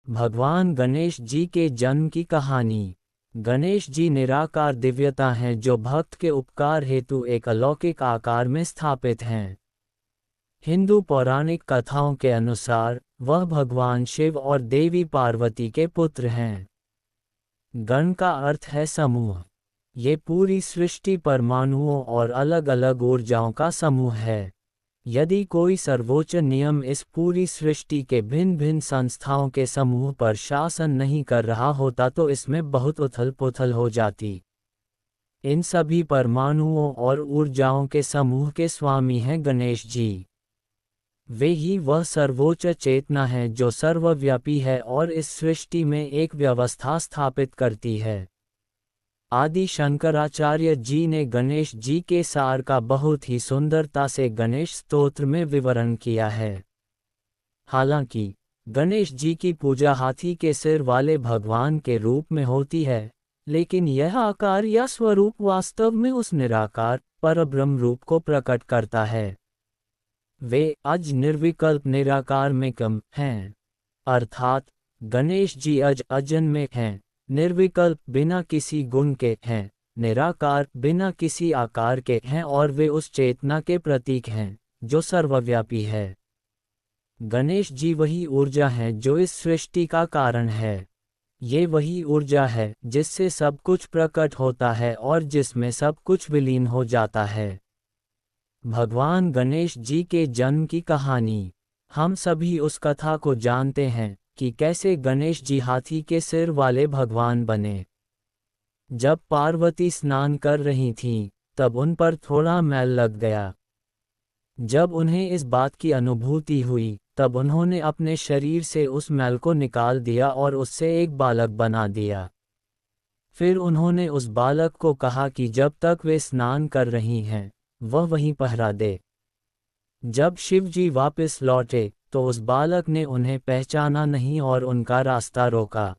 भगवान गणेश जी के जन्म की कहानी। गणेश जी निराकार दिव्यता हैं जो भक्त के उपकार हेतु एक अलौकिक आकार में स्थापित हैं। हिंदू पौराणिक कथाओं के अनुसार वह भगवान शिव और देवी पार्वती के पुत्र हैं। गण का अर्थ है समूह। ये पूरी सृष्टि परमाणुओं और अलग अलग ऊर्जाओं का समूह है। यदि कोई सर्वोच्च नियम इस पूरी सृष्टि के भिन्न भिन्न संस्थाओं के समूह पर शासन नहीं कर रहा होता तो इसमें बहुत उथल पुथल हो जाती। इन सभी परमाणुओं और ऊर्जाओं के समूह के स्वामी हैं गणेश जी। वे ही वह सर्वोच्च चेतना है जो सर्वव्यापी है और इस सृष्टि में एक व्यवस्था स्थापित करती है। आदि शंकराचार्य जी ने गणेश जी के सार का बहुत ही सुंदरता से गणेश स्तोत्र में विवरण किया है। हालांकि गणेश जी की पूजा हाथी के सिर वाले भगवान के रूप में होती है, लेकिन यह आकार या स्वरूप वास्तव में उस निराकार परब्रह्म रूप को प्रकट करता है। वे अज निर्विकल्प निराकार में कम हैं, अर्थात गणेश जी अज अजन्मे हैं, निर्विकल्प बिना किसी गुण के हैं, निराकार बिना किसी आकार के हैं और वे उस चेतना के प्रतीक हैं जो सर्वव्यापी है। गणेश जी वही ऊर्जा है जो इस सृष्टि का कारण है। ये वही ऊर्जा है जिससे सब कुछ प्रकट होता है और जिसमें सब कुछ विलीन हो जाता है। भगवान गणेश जी के जन्म की कहानी। हम सभी उस कथा को जानते हैं कि कैसे गणेश जी हाथी के सिर वाले भगवान बने। जब पार्वती स्नान कर रही थीं, तब उन पर थोड़ा मैल लग गया। जब उन्हें इस बात की अनुभूति हुई, तब उन्होंने अपने शरीर से उस मैल को निकाल दिया और उससे एक बालक बना दिया। फिर उन्होंने उस बालक को कहा कि जब तक वे स्नान कर रही हैं, वह वहीं पहरा दे। जब शिव जी वापस लौटे तो उस बालक ने उन्हें पहचाना नहीं और उनका रास्ता रोका।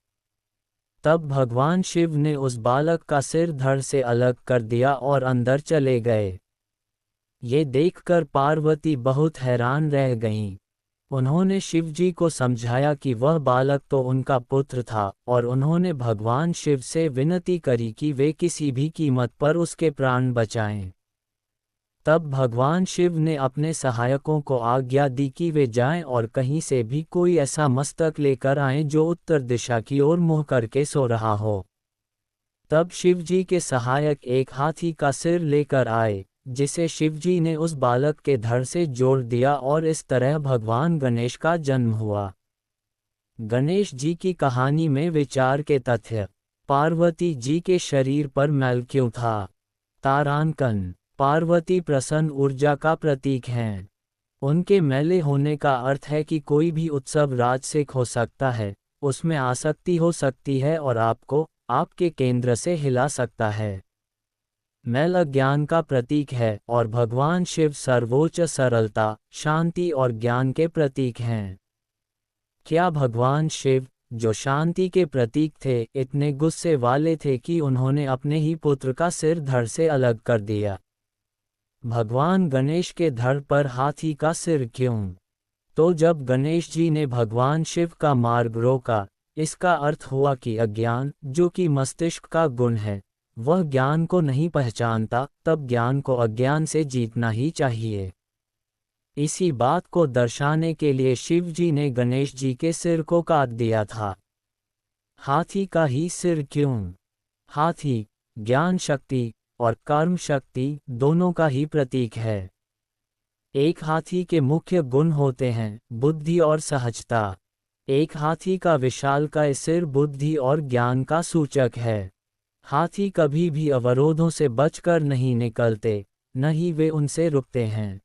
तब भगवान शिव ने उस बालक का सिर धड़ से अलग कर दिया और अंदर चले गए। ये देखकर पार्वती बहुत हैरान रह गईं। उन्होंने शिव जी को समझाया कि वह बालक तो उनका पुत्र था और उन्होंने भगवान शिव से विनती करी कि वे किसी भी कीमत पर उसके प्राण बचाएं। तब भगवान शिव ने अपने सहायकों को आज्ञा दी कि वे जाएं और कहीं से भी कोई ऐसा मस्तक लेकर आएं जो उत्तर दिशा की ओर मुँह करके सो रहा हो। तब शिव जी के सहायक एक हाथी का सिर लेकर आए, जिसे शिव जी ने उस बालक के धड़ से जोड़ दिया और इस तरह भगवान गणेश का जन्म हुआ। गणेश जी की कहानी में विचार के तथ्य। पार्वती जी के शरीर पर मैल क्यों था? तारांकन। पार्वती प्रसन्न ऊर्जा का प्रतीक हैं। उनके मैले होने का अर्थ है कि कोई भी उत्सव राजसिक हो सकता है, उसमें आसक्ति हो सकती है और आपको आपके केंद्र से हिला सकता है। मैल अज्ञान का प्रतीक है और भगवान शिव सर्वोच्च सरलता, शांति और ज्ञान के प्रतीक हैं। क्या भगवान शिव, जो शांति के प्रतीक थे, इतने गुस्से वाले थे कि उन्होंने अपने ही पुत्र का सिर धड़ से अलग कर दिया? भगवान गणेश के धड़ पर हाथी का सिर क्यों? तो जब गणेश जी ने भगवान शिव का मार्ग रोका, इसका अर्थ हुआ कि अज्ञान, जो कि मस्तिष्क का गुण है, वह ज्ञान को नहीं पहचानता, तब ज्ञान को अज्ञान से जीतना ही चाहिए। इसी बात को दर्शाने के लिए शिव जी ने गणेश जी के सिर को काट दिया था। हाथी का ही सिर क्यों? हाथी ज्ञान शक्ति और कर्म शक्ति दोनों का ही प्रतीक है। एक हाथी के मुख्य गुण होते हैं बुद्धि और सहजता। एक हाथी का विशालकाय सिर बुद्धि और ज्ञान का सूचक है। हाथी कभी भी अवरोधों से बचकर नहीं निकलते, न ही वे उनसे रुकते हैं।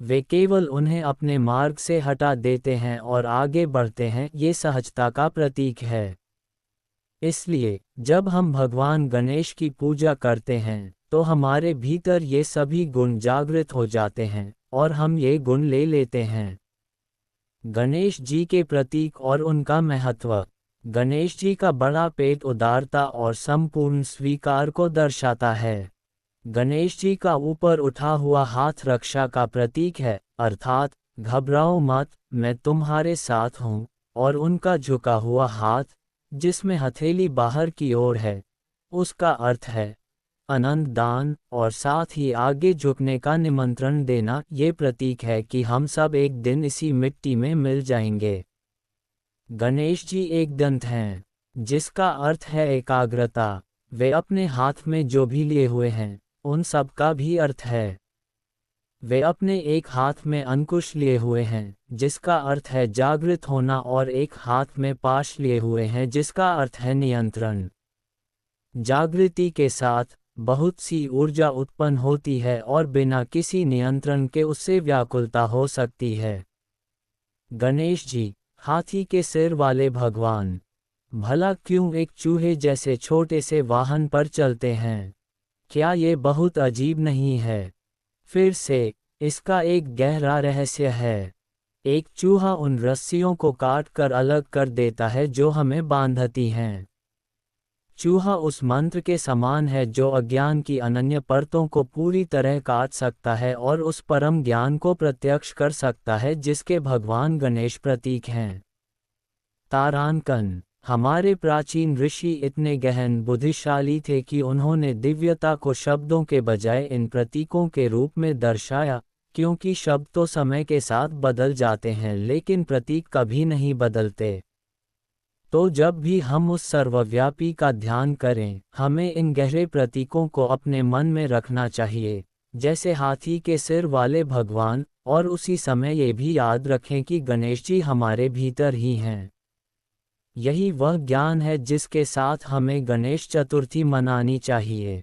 वे केवल उन्हें अपने मार्ग से हटा देते हैं और आगे बढ़ते हैं। ये सहजता का प्रतीक है। इसलिए जब हम भगवान गणेश की पूजा करते हैं, तो हमारे भीतर ये सभी गुण जागृत हो जाते हैं और हम ये गुण ले लेते हैं। गणेश जी के प्रतीक और उनका महत्व। गणेश जी का बड़ा पेट उदारता और संपूर्ण स्वीकार को दर्शाता है। गणेश जी का ऊपर उठा हुआ हाथ रक्षा का प्रतीक है, अर्थात घबराओ मत, मैं तुम्हारे साथ हूँ, और उनका झुका हुआ हाथ, जिसमें हथेली बाहर की ओर है, उसका अर्थ है अनंत दान और साथ ही आगे झुकने का निमंत्रण देना। ये प्रतीक है कि हम सब एक दिन इसी मिट्टी में मिल जाएंगे। गणेश जी एक दंत हैं, जिसका अर्थ है एकाग्रता। वे अपने हाथ में जो भी लिए हुए हैं, उन सब का भी अर्थ है। वे अपने एक हाथ में अंकुश लिए हुए हैं, जिसका अर्थ है जागृत होना, और एक हाथ में पाश लिए हुए हैं, जिसका अर्थ है नियंत्रण। जागृति के साथ बहुत सी ऊर्जा उत्पन्न होती है और बिना किसी नियंत्रण के उससे व्याकुलता हो सकती है। गणेश जी, हाथी के सिर वाले भगवान, भला क्यों एक चूहे जैसे छोटे से वाहन पर चलते हैं? क्या ये बहुत अजीब नहीं है? फिर से, इसका एक गहरा रहस्य है। एक चूहा उन रस्सियों को काट कर अलग कर देता है जो हमें बांधती हैं। चूहा उस मंत्र के समान है जो अज्ञान की अनन्य परतों को पूरी तरह काट सकता है और उस परम ज्ञान को प्रत्यक्ष कर सकता है जिसके भगवान गणेश प्रतीक हैं। तारांकन। हमारे प्राचीन ऋषि इतने गहन बुद्धिशाली थे कि उन्होंने दिव्यता को शब्दों के बजाय इन प्रतीकों के रूप में दर्शाया, क्योंकि शब्द तो समय के साथ बदल जाते हैं लेकिन प्रतीक कभी नहीं बदलते। तो जब भी हम उस सर्वव्यापी का ध्यान करें, हमें इन गहरे प्रतीकों को अपने मन में रखना चाहिए, जैसे हाथी के सिर वाले भगवान, और उसी समय ये भी याद रखें कि गणेश जी हमारे भीतर ही हैं। यही वह ज्ञान है जिसके साथ हमें गणेश चतुर्थी मनानी चाहिए।